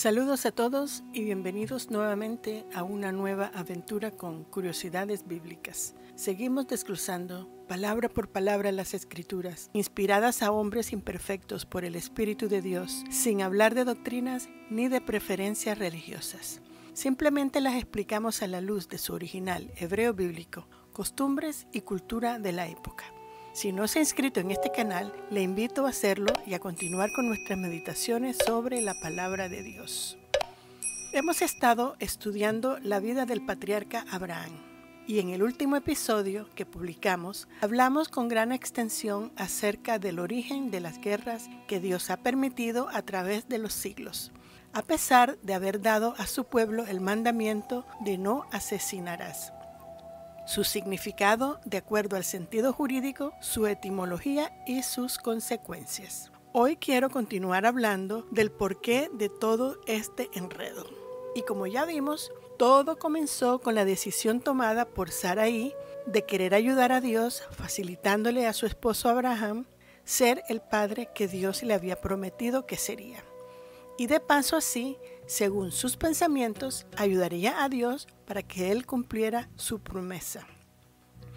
Saludos a todos y bienvenidos nuevamente a una nueva aventura con curiosidades bíblicas. Seguimos desglosando palabra por palabra las Escrituras, inspiradas a hombres imperfectos por el Espíritu de Dios, sin hablar de doctrinas ni de preferencias religiosas. Simplemente las explicamos a la luz de su original hebreo bíblico, costumbres y cultura de la época. Si no se ha inscrito en este canal, le invito a hacerlo y a continuar con nuestras meditaciones sobre la palabra de Dios. Hemos estado estudiando la vida del patriarca Abraham y en el último episodio que publicamos hablamos con gran extensión acerca del origen de las guerras que Dios ha permitido a través de los siglos, a pesar de haber dado a su pueblo el mandamiento de no asesinarás. Su significado de acuerdo al sentido jurídico, su etimología y sus consecuencias. Hoy quiero continuar hablando del porqué de todo este enredo. Y como ya vimos, todo comenzó con la decisión tomada por Sarai de querer ayudar a Dios, facilitándole a su esposo Abraham ser el padre que Dios le había prometido que sería. Y de paso así, según sus pensamientos, ayudaría a Dios para que Él cumpliera su promesa.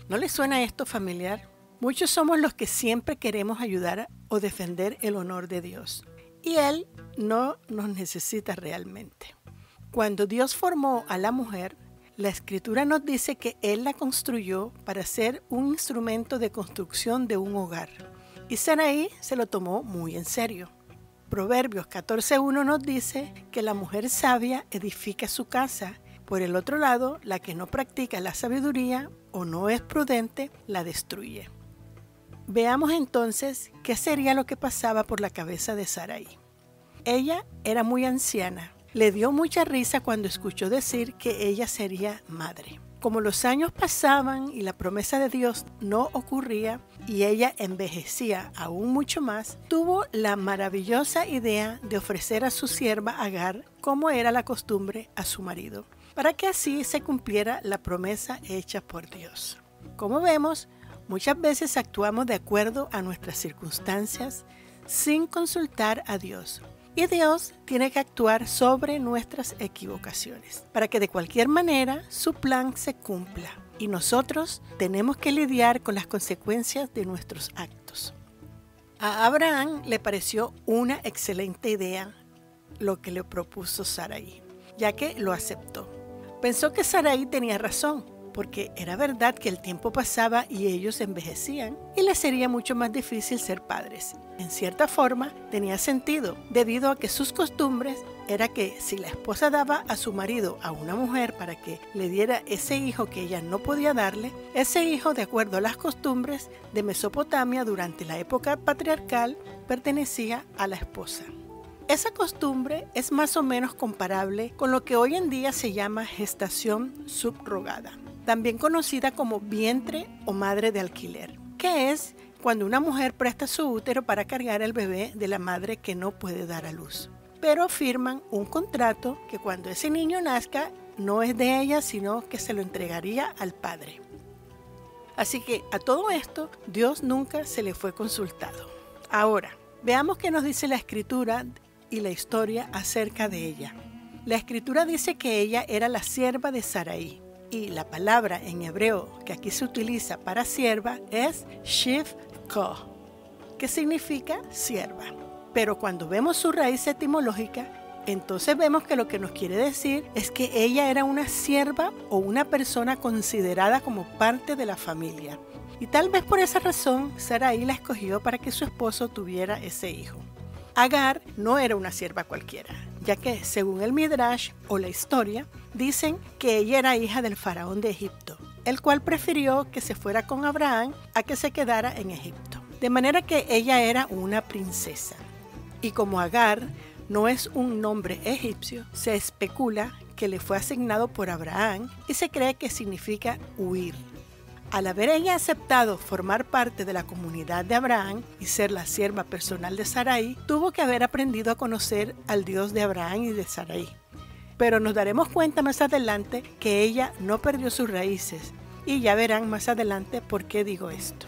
¿No les suena esto familiar? Muchos somos los que siempre queremos ayudar o defender el honor de Dios. Y Él no nos necesita realmente. Cuando Dios formó a la mujer, la Escritura nos dice que Él la construyó para ser un instrumento de construcción de un hogar. Y Sarai se lo tomó muy en serio. Proverbios 14:1 nos dice que la mujer sabia edifica su casa. Por el otro lado, la que no practica la sabiduría o no es prudente, la destruye. Veamos entonces qué sería lo que pasaba por la cabeza de Sarai. Ella era muy anciana. Le dio mucha risa cuando escuchó decir que ella sería madre. Como los años pasaban y la promesa de Dios no ocurría y ella envejecía aún mucho más, tuvo la maravillosa idea de ofrecer a su sierva Agar, como era la costumbre, a su marido, para que así se cumpliera la promesa hecha por Dios. Como vemos, muchas veces actuamos de acuerdo a nuestras circunstancias sin consultar a Dios. Y Dios tiene que actuar sobre nuestras equivocaciones para que de cualquier manera su plan se cumpla. Y nosotros tenemos que lidiar con las consecuencias de nuestros actos. A Abraham le pareció una excelente idea lo que le propuso Sarai, ya que lo aceptó. Pensó que Sarai tenía razón, porque era verdad que el tiempo pasaba y ellos envejecían y les sería mucho más difícil ser padres. En cierta forma, tenía sentido, debido a que sus costumbres era que si la esposa daba a su marido a una mujer para que le diera ese hijo que ella no podía darle, ese hijo, de acuerdo a las costumbres de Mesopotamia durante la época patriarcal, pertenecía a la esposa. Esa costumbre es más o menos comparable con lo que hoy en día se llama gestación subrogada, también conocida como vientre o madre de alquiler, que es cuando una mujer presta su útero para cargar el bebé de la madre que no puede dar a luz. Pero firman un contrato que cuando ese niño nazca no es de ella, sino que se lo entregaría al padre. Así que a todo esto, Dios nunca se le fue consultado. Ahora, veamos qué nos dice la Escritura y la historia acerca de ella. La Escritura dice que ella era la sierva de Sarai. Y la palabra en hebreo que aquí se utiliza para sierva es shivko, que significa sierva. Pero cuando vemos su raíz etimológica, entonces vemos que lo que nos quiere decir es que ella era una sierva o una persona considerada como parte de la familia. Y tal vez por esa razón Sarai la escogió para que su esposo tuviera ese hijo. Agar no era una sierva cualquiera, ya que según el Midrash o la historia, dicen que ella era hija del faraón de Egipto, el cual prefirió que se fuera con Abraham a que se quedara en Egipto. De manera que ella era una princesa. Y como Agar no es un nombre egipcio, se especula que le fue asignado por Abraham y se cree que significa huir. Al haber ella aceptado formar parte de la comunidad de Abraham y ser la sierva personal de Sarai, tuvo que haber aprendido a conocer al Dios de Abraham y de Sarai. Pero nos daremos cuenta más adelante que ella no perdió sus raíces, y ya verán más adelante por qué digo esto.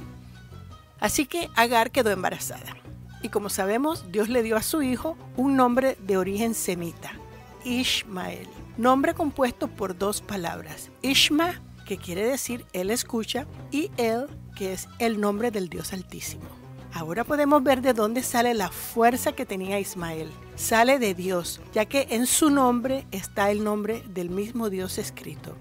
Así que Agar quedó embarazada. Y como sabemos, Dios le dio a su hijo un nombre de origen semita, Ishmael, nombre compuesto por dos palabras, Ishma, que quiere decir Él escucha, y El, que es el nombre del Dios Altísimo. Ahora podemos ver de dónde sale la fuerza que tenía Ismael. Sale de Dios, ya que en su nombre está el nombre del mismo Dios escrito.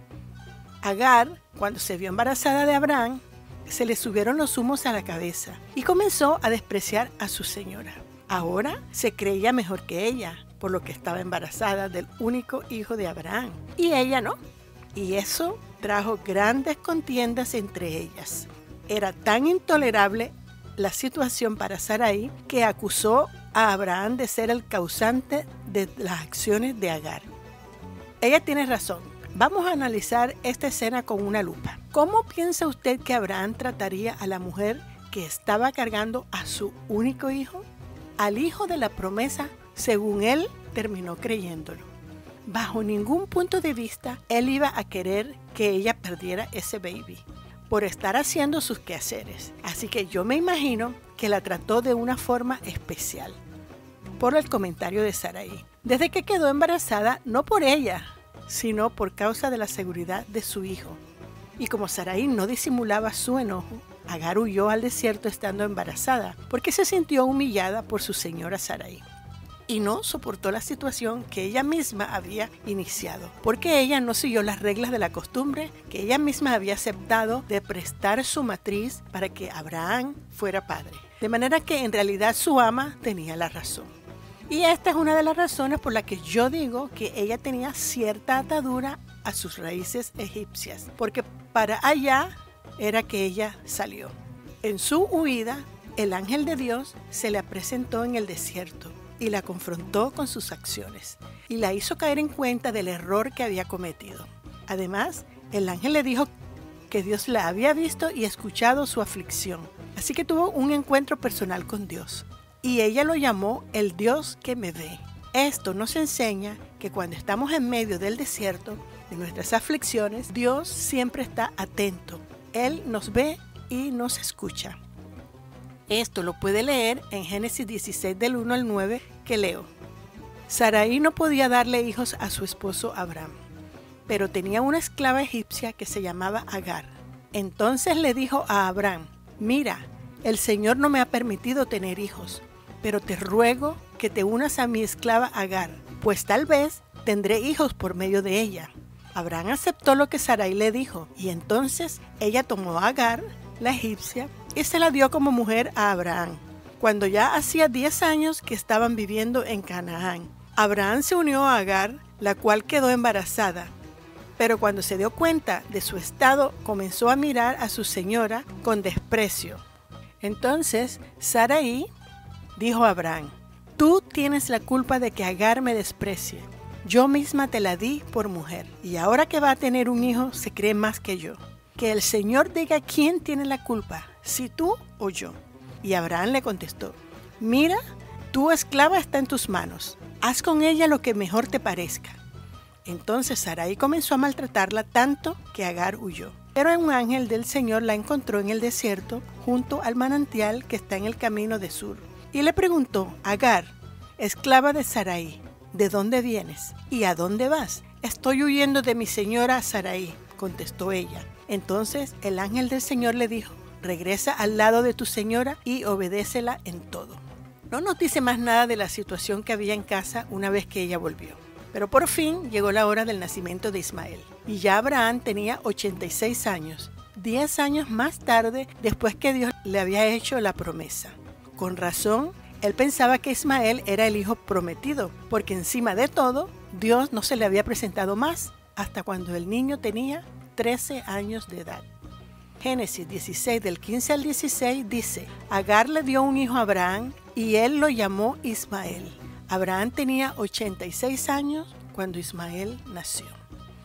Agar, cuando se vio embarazada de Abraham, se le subieron los humos a la cabeza y comenzó a despreciar a su señora. Ahora se creía mejor que ella, por lo que estaba embarazada del único hijo de Abraham, y ella no. Y eso trajo grandes contiendas entre ellas. Era tan intolerable la situación para Sarai que acusó a Abraham de ser el causante de las acciones de Agar. Ella tiene razón. Vamos a analizar esta escena con una lupa. ¿Cómo piensa usted que Abraham trataría a la mujer que estaba cargando a su único hijo? Al hijo de la promesa, según él, terminó creyéndolo. Bajo ningún punto de vista, él iba a querer que ella perdiera ese baby por estar haciendo sus quehaceres. Así que yo me imagino que la trató de una forma especial. Por el comentario de Sarai. Desde que quedó embarazada, no por ella, sino por causa de la seguridad de su hijo. Y como Sarai no disimulaba su enojo, Agar huyó al desierto estando embarazada, porque se sintió humillada por su señora Sarai. Y no soportó la situación que ella misma había iniciado, porque ella no siguió las reglas de la costumbre que ella misma había aceptado de prestar su matriz para que Abraham fuera padre. De manera que en realidad su ama tenía la razón. Y esta es una de las razones por las que yo digo que ella tenía cierta atadura a sus raíces egipcias, porque para allá era que ella salió. En su huida, el ángel de Dios se le presentó en el desierto y la confrontó con sus acciones y la hizo caer en cuenta del error que había cometido. Además, el ángel le dijo que Dios la había visto y escuchado su aflicción, así que tuvo un encuentro personal con Dios. Y ella lo llamó el Dios que me ve. Esto nos enseña que cuando estamos en medio del desierto, de nuestras aflicciones, Dios siempre está atento. Él nos ve y nos escucha. Esto lo puede leer en Génesis 16 del 1 al 9 que leo. Sarai no podía darle hijos a su esposo Abraham, pero tenía una esclava egipcia que se llamaba Agar. Entonces le dijo a Abraham, mira, el Señor no me ha permitido tener hijos, pero te ruego que te unas a mi esclava Agar, pues tal vez tendré hijos por medio de ella. Abraham aceptó lo que Sarai le dijo, y entonces ella tomó a Agar, la egipcia, y se la dio como mujer a Abraham. Cuando ya hacía 10 años que estaban viviendo en Canaán, Abraham se unió a Agar, la cual quedó embarazada. Pero cuando se dio cuenta de su estado, comenzó a mirar a su señora con desprecio. Entonces Sarai dijo a Abraham, tú tienes la culpa de que Agar me desprecie. Yo misma te la di por mujer, y ahora que va a tener un hijo se cree más que yo. Que el Señor diga quién tiene la culpa, si tú o yo. Y Abraham le contestó, mira, tu esclava está en tus manos, haz con ella lo que mejor te parezca. Entonces Sarai comenzó a maltratarla tanto que Agar huyó. Pero un ángel del Señor la encontró en el desierto, junto al manantial que está en el camino de Sur. Y le preguntó, Agar, esclava de Sarai, ¿de dónde vienes? ¿Y a dónde vas? Estoy huyendo de mi señora Sarai, contestó ella. Entonces el ángel del Señor le dijo, regresa al lado de tu señora y obedécela en todo. No nos dice más nada de la situación que había en casa una vez que ella volvió. Pero por fin llegó la hora del nacimiento de Ismael. Y ya Abraham tenía 86 años, 10 años más tarde después que Dios le había hecho la promesa. Con razón, él pensaba que Ismael era el hijo prometido, porque encima de todo, Dios no se le había presentado más hasta cuando el niño tenía 13 años de edad. Génesis 16 del 15 al 16 dice, Agar le dio un hijo a Abraham y él lo llamó Ismael. Abraham tenía 86 años cuando Ismael nació.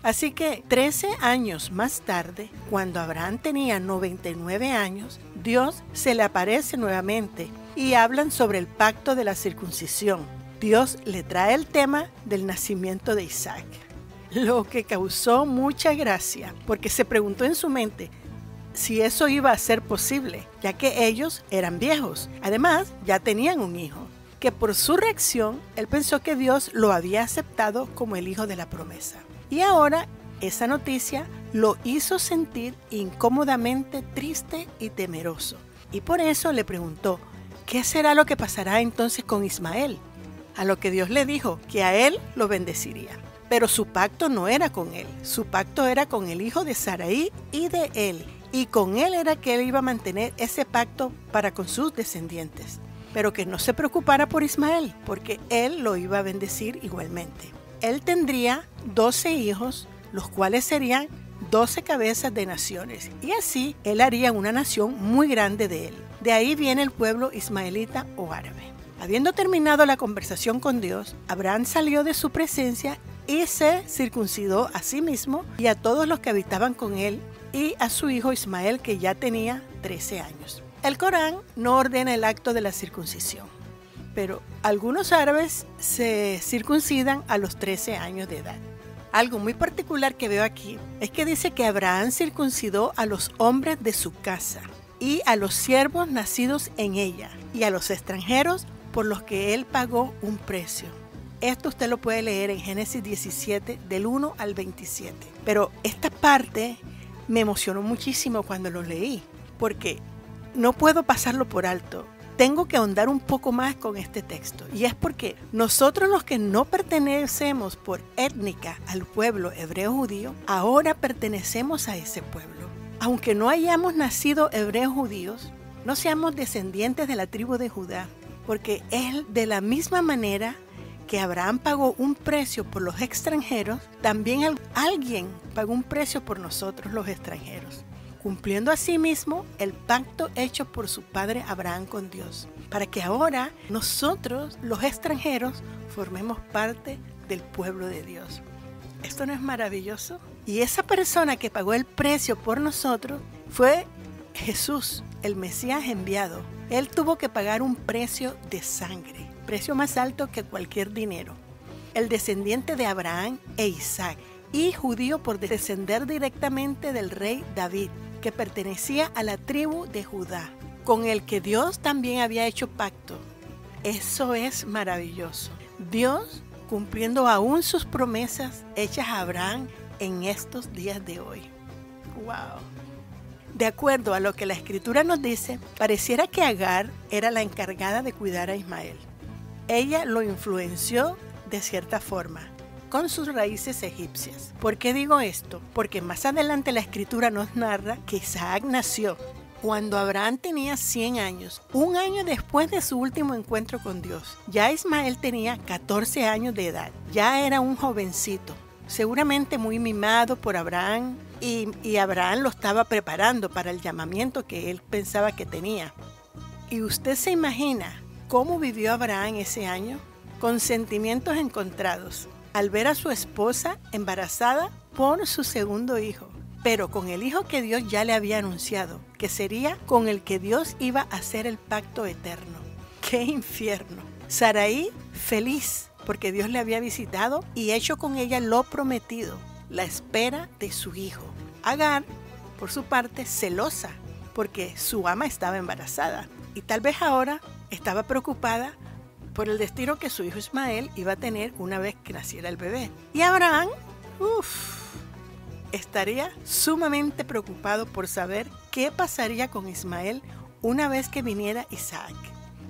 Así que 13 años más tarde, cuando Abraham tenía 99 años, Dios se le aparece nuevamente y hablan sobre el pacto de la circuncisión. Dios le trae el tema del nacimiento de Isaac, lo que causó mucha gracia, porque se preguntó en su mente si eso iba a ser posible, ya que ellos eran viejos. Además, ya tenían un hijo. que por su reacción, él pensó que Dios lo había aceptado como el hijo de la promesa. Y ahora, esa noticia lo hizo sentir incómodamente triste y temeroso. Y por eso le preguntó, ¿qué será lo que pasará entonces con Ismael? A lo que Dios le dijo que a él lo bendeciría. Pero su pacto no era con él, su pacto era con el hijo de Sarai y de él. Y con él era que él iba a mantener ese pacto para con sus descendientes. Pero que no se preocupara por Ismael, porque él lo iba a bendecir igualmente. Él tendría 12 hijos, los cuales serían 12 cabezas de naciones. Y así él haría una nación muy grande de él. De ahí viene el pueblo ismaelita o árabe. Habiendo terminado la conversación con Dios, Abraham salió de su presencia y se circuncidó a sí mismo y a todos los que habitaban con él y a su hijo Ismael, que ya tenía 13 años. El Corán no ordena el acto de la circuncisión, pero algunos árabes se circuncidan a los 13 años de edad. Algo muy particular que veo aquí es que dice que Abraham circuncidó a los hombres de su casa y a los siervos nacidos en ella y a los extranjeros por los que él pagó un precio. Esto usted lo puede leer en Génesis 17 del 1 al 27. Pero esta parte me emocionó muchísimo cuando lo leí, porque no puedo pasarlo por alto. Tengo que ahondar un poco más con este texto, y es porque nosotros, los que no pertenecemos por étnica al pueblo hebreo judío, ahora pertenecemos a ese pueblo. Aunque no hayamos nacido hebreos judíos, no seamos descendientes de la tribu de Judá, porque es de la misma manera que Abraham pagó un precio por los extranjeros, también alguien pagó un precio por nosotros los extranjeros, cumpliendo asimismo el pacto hecho por su padre Abraham con Dios, para que ahora nosotros, los extranjeros, formemos parte del pueblo de Dios. ¿Esto no es maravilloso? Y esa persona que pagó el precio por nosotros fue Jesús, el Mesías enviado. Él tuvo que pagar un precio de sangre, precio más alto que cualquier dinero. El descendiente de Abraham e Isaac, y judío por descender directamente del rey David, que pertenecía a la tribu de Judá, con el que Dios también había hecho pacto. Eso es maravilloso. Dios cumpliendo aún sus promesas hechas a Abraham en estos días de hoy. ¡Wow! De acuerdo a lo que la Escritura nos dice, pareciera que Agar era la encargada de cuidar a Ismael. Ella lo influenció de cierta forma, con sus raíces egipcias. ¿Por qué digo esto? Porque más adelante la Escritura nos narra que Isaac nació cuando Abraham tenía 100 años, un año después de su último encuentro con Dios. Ya Ismael tenía 14 años de edad, ya era un jovencito, seguramente muy mimado por Abraham, y Abraham lo estaba preparando para el llamamiento que él pensaba que tenía. ¿Y usted se imagina cómo vivió Abraham ese año? Con sentimientos encontrados, al ver a su esposa embarazada por su segundo hijo, pero con el hijo que Dios ya le había anunciado, que sería con el que Dios iba a hacer el pacto eterno. ¡Qué infierno! Sarai feliz porque Dios le había visitado y hecho con ella lo prometido, la espera de su hijo. Agar, por su parte, celosa porque su ama estaba embarazada y tal vez ahora estaba preocupada por el destino que su hijo Ismael iba a tener una vez que naciera el bebé. Y Abraham, estaría sumamente preocupado por saber qué pasaría con Ismael una vez que viniera Isaac.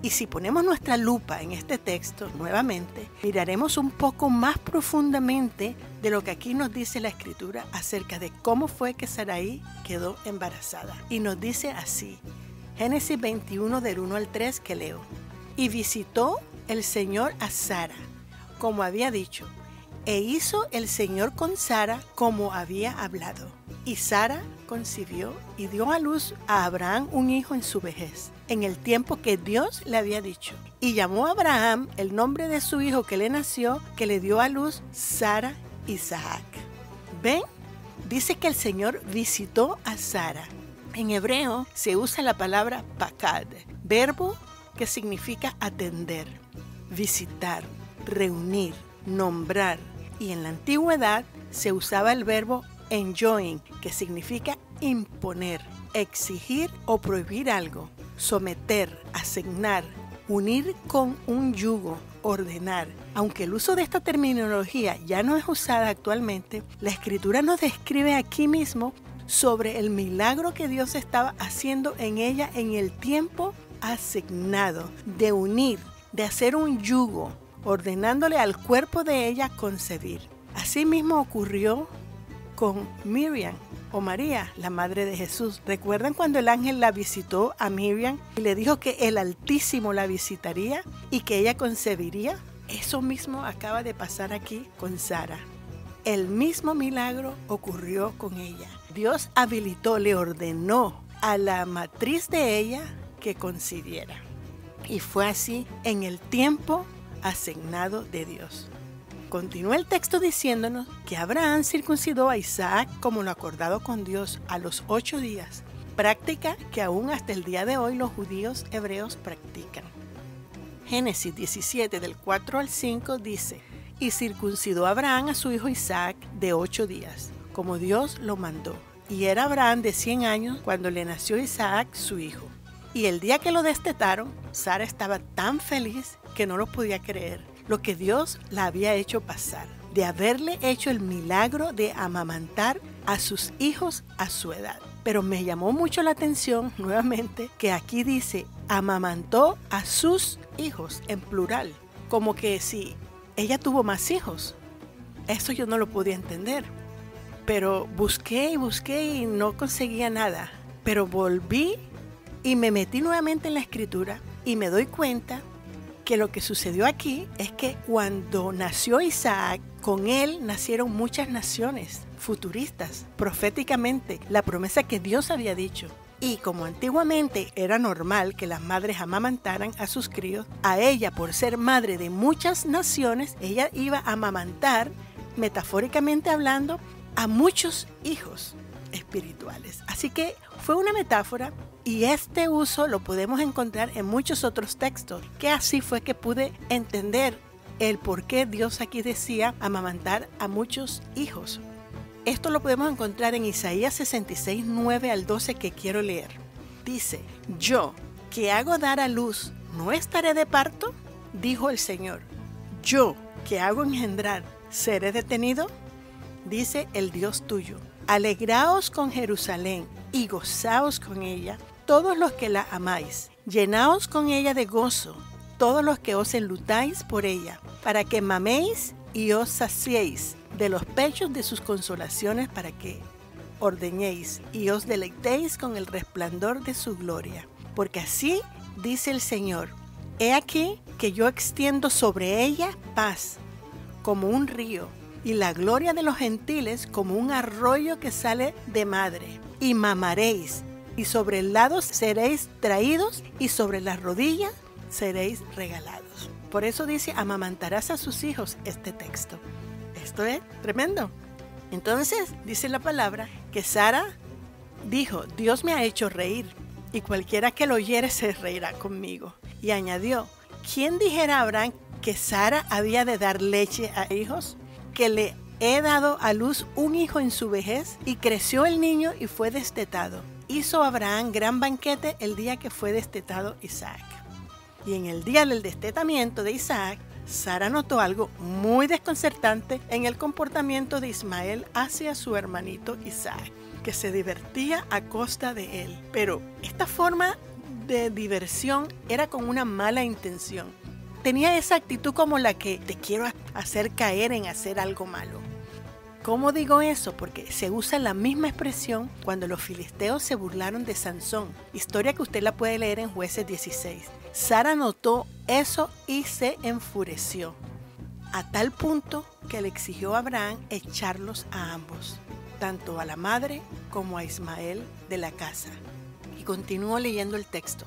Y si ponemos nuestra lupa en este texto nuevamente, miraremos un poco más profundamente de lo que aquí nos dice la Escritura acerca de cómo fue que Sarai quedó embarazada. Y nos dice así, Génesis 21 del 1 al 3 que leo. Y visitó el Señor a Sara, como había dicho, e hizo el Señor con Sara como había hablado. Y Sara concibió y dio a luz a Abraham un hijo en su vejez, en el tiempo que Dios le había dicho. Y llamó a Abraham el nombre de su hijo que le nació, que le dio a luz Sara, Isaac. ¿Ven? Dice que el Señor visitó a Sara. En hebreo se usa la palabra pakad, verbo que significa atender, visitar, reunir, nombrar. Y en la antigüedad se usaba el verbo enjoin, que significa imponer, exigir o prohibir algo, someter, asignar, Unir con un yugo, ordenar. Aunque el uso de esta terminología ya no es usada actualmente, la Escritura nos describe aquí mismo sobre el milagro que Dios estaba haciendo en ella en el tiempo asignado, de unir, de hacer un yugo, ordenándole al cuerpo de ella concebir. Así mismo ocurrió con Miriam o María, la madre de Jesús. ¿Recuerdan cuando el ángel la visitó a Miriam y le dijo que el Altísimo la visitaría y que ella concebiría? Eso mismo acaba de pasar aquí con Sara. El mismo milagro ocurrió con ella. Dios habilitó, le ordenó a la matriz de ella que concibiera. Y fue así en el tiempo asignado de Dios. Continúa el texto diciéndonos que Abraham circuncidó a Isaac como lo acordado con Dios a los 8 días, práctica que aún hasta el día de hoy los judíos hebreos practican. Génesis 17 del 4 al 5 dice: y circuncidó Abraham a su hijo Isaac de 8 días, como Dios lo mandó. Y era Abraham de 100 años cuando le nació Isaac su hijo. Y el día que lo destetaron, Sara estaba tan feliz que no lo podía creer, lo que Dios la había hecho pasar, de haberle hecho el milagro de amamantar a sus hijos a su edad. Pero me llamó mucho la atención nuevamente que aquí dice amamantó a sus hijos en plural, como que si ella tuvo más hijos. Eso yo no lo podía entender, pero busqué y no conseguía nada. Pero volví y me metí nuevamente en la Escritura y me doy cuenta que lo que sucedió aquí es que cuando nació Isaac, con él nacieron muchas naciones futuristas, proféticamente, la promesa que Dios había dicho. Y como antiguamente era normal que las madres amamantaran a sus críos, a ella, por ser madre de muchas naciones, ella iba a amamantar, metafóricamente hablando, a muchos hijos espirituales. Así que fue una metáfora. Y este uso lo podemos encontrar en muchos otros textos, que así fue que pude entender el por qué Dios aquí decía amamantar a muchos hijos. Esto lo podemos encontrar en Isaías 66, 9 al 12 que quiero leer. Dice: yo, que hago dar a luz, ¿no estaré de parto? Dijo el Señor. Yo, que hago engendrar, ¿seré detenido? Dice el Dios tuyo. Alegraos con Jerusalén y gozaos con ella, todos los que la amáis. Llenaos con ella de gozo, todos los que os enlutáis por ella, para que maméis y os saciéis de los pechos de sus consolaciones, para que ordeñéis y os deleitéis con el resplandor de su gloria. Porque así dice el Señor: he aquí que yo extiendo sobre ella paz, como un río, y la gloria de los gentiles como un arroyo que sale de madre. Y mamaréis, y sobre el lado seréis traídos, y sobre las rodillas seréis regalados. Por eso dice: amamantarás a sus hijos, este texto. Esto es tremendo. Entonces dice la palabra que Sara dijo: Dios me ha hecho reír, y cualquiera que lo oyere se reirá conmigo. Y añadió: ¿quién dijera a Abraham que Sara había de dar leche a hijos? Que le he dado a luz un hijo en su vejez, y creció el niño y fue destetado. Hizo Abraham gran banquete el día que fue destetado Isaac. Y en el día del destetamiento de Isaac, Sara notó algo muy desconcertante en el comportamiento de Ismael hacia su hermanito Isaac, que se divertía a costa de él. Pero esta forma de diversión era con una mala intención. Tenía esa actitud como la que te quiero hacer caer en hacer algo malo. ¿Cómo digo eso? Porque se usa la misma expresión cuando los filisteos se burlaron de Sansón, historia que usted la puede leer en Jueces 16. Sara notó eso y se enfureció, a tal punto que le exigió a Abraham echarlos a ambos, tanto a la madre como a Ismael de la casa. Y continúo leyendo el texto.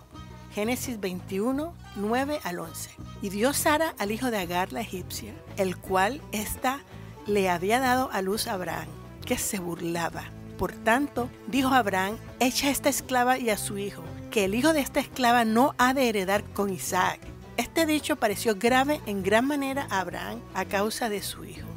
Génesis 21, 9 al 11. Y dio Sara al hijo de Agar la egipcia, el cual ésta le había dado a luz a Abraham, que se burlaba. Por tanto, dijo Abraham: echa a esta esclava y a su hijo, que el hijo de esta esclava no ha de heredar con Isaac. Este dicho pareció grave en gran manera a Abraham a causa de su hijo.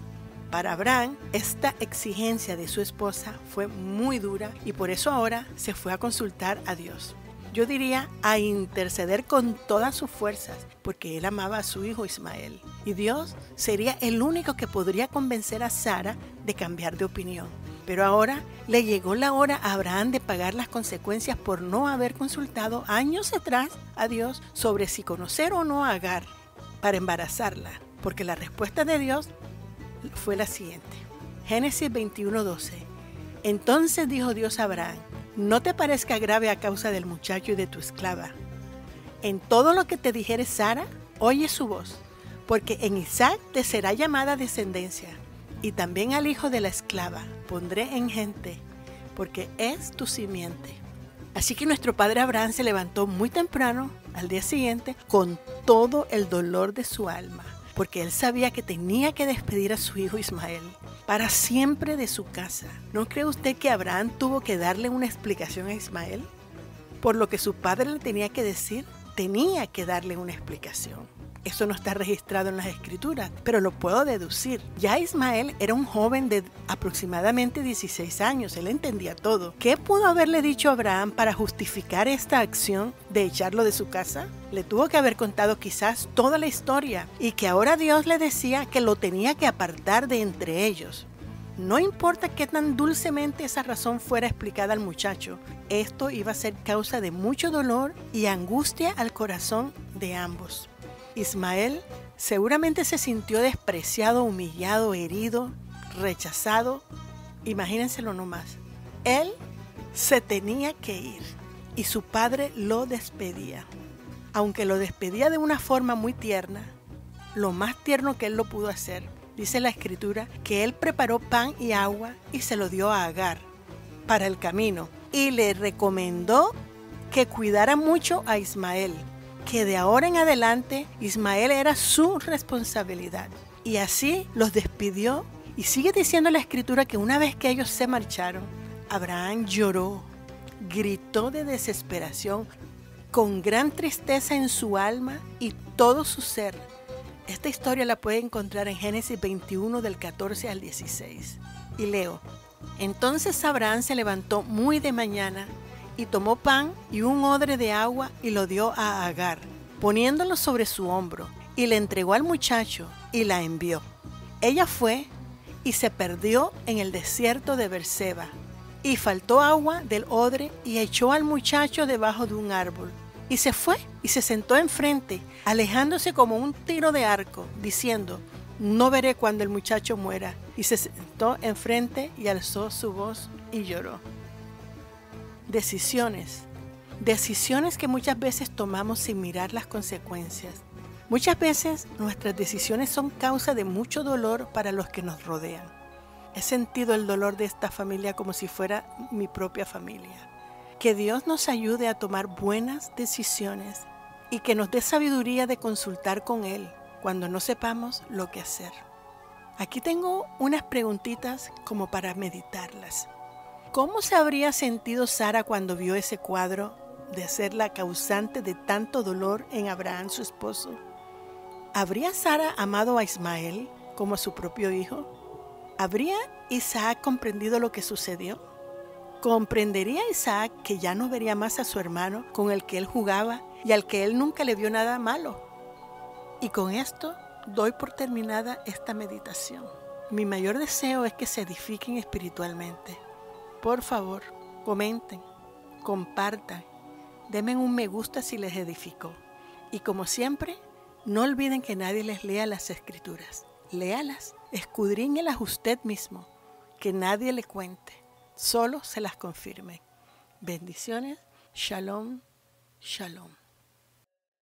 Para Abraham, esta exigencia de su esposa fue muy dura, y por eso ahora se fue a consultar a Dios. yo diría a interceder con todas sus fuerzas, porque él amaba a su hijo Ismael. Y Dios sería el único que podría convencer a Sara de cambiar de opinión. Pero ahora le llegó la hora a Abraham de pagar las consecuencias por no haber consultado años atrás a Dios sobre si conocer o no a Agar para embarazarla, porque la respuesta de Dios fue la siguiente. Génesis 21:12. Entonces dijo Dios a Abraham: no te parezca grave a causa del muchacho y de tu esclava. En todo lo que te dijere Sara, oye su voz, porque en Isaac te será llamada descendencia, y también al hijo de la esclava pondré en gente, porque es tu simiente. Así que nuestro padre Abraham se levantó muy temprano al día siguiente con todo el dolor de su alma, porque él sabía que tenía que despedir a su hijo Ismael para siempre de su casa. ¿No cree usted que Abraham tuvo que darle una explicación a Ismael? Por lo que su padre le tenía que decir, tenía que darle una explicación. Eso no está registrado en las escrituras, pero lo puedo deducir. Ya Ismael era un joven de aproximadamente 16 años, él entendía todo. ¿Qué pudo haberle dicho Abraham para justificar esta acción de echarlo de su casa? Le tuvo que haber contado quizás toda la historia y que ahora Dios le decía que lo tenía que apartar de entre ellos. No importa qué tan dulcemente esa razón fuera explicada al muchacho, esto iba a ser causa de mucho dolor y angustia al corazón de ambos. Ismael seguramente se sintió despreciado, humillado, herido, rechazado. Imagínenselo nomás. Él se tenía que ir y su padre lo despedía. Aunque lo despedía de una forma muy tierna, lo más tierno que él lo pudo hacer, dice la escritura, que él preparó pan y agua y se lo dio a Agar para el camino y le recomendó que cuidara mucho a Ismael, que de ahora en adelante Ismael era su responsabilidad. Y así los despidió. Y sigue diciendo la escritura que una vez que ellos se marcharon, Abraham lloró, gritó de desesperación, con gran tristeza en su alma y todo su ser. Esta historia la puede encontrar en Génesis 21 del 14 al 16. Y leo: entonces Abraham se levantó muy de mañana y tomó pan y un odre de agua y lo dio a Agar, poniéndolo sobre su hombro, y le entregó al muchacho y la envió. Ella fue y se perdió en el desierto de Beerseba, y faltó agua del odre y echó al muchacho debajo de un árbol. Y se fue y se sentó enfrente, alejándose como un tiro de arco, diciendo: no veré cuando el muchacho muera. Y se sentó enfrente y alzó su voz y lloró. Decisiones que muchas veces tomamos sin mirar las consecuencias. Muchas veces nuestras decisiones son causa de mucho dolor para los que nos rodean. He sentido el dolor de esta familia como si fuera mi propia familia. Que Dios nos ayude a tomar buenas decisiones y que nos dé sabiduría de consultar con Él cuando no sepamos lo que hacer. Aquí tengo unas preguntitas como para meditarlas. ¿Cómo se habría sentido Sara cuando vio ese cuadro de ser la causante de tanto dolor en Abraham, su esposo? ¿Habría Sara amado a Ismael como a su propio hijo? ¿Habría Isaac comprendido lo que sucedió? ¿Comprendería Isaac que ya no vería más a su hermano con el que él jugaba y al que él nunca le vio nada malo? Y con esto doy por terminada esta meditación. Mi mayor deseo es que se edifiquen espiritualmente. Por favor, comenten, compartan, denme un me gusta si les edificó. Y como siempre, no olviden que nadie les lea las escrituras. Léalas, escudriñelas usted mismo, que nadie le cuente, solo se las confirme. Bendiciones, shalom, shalom.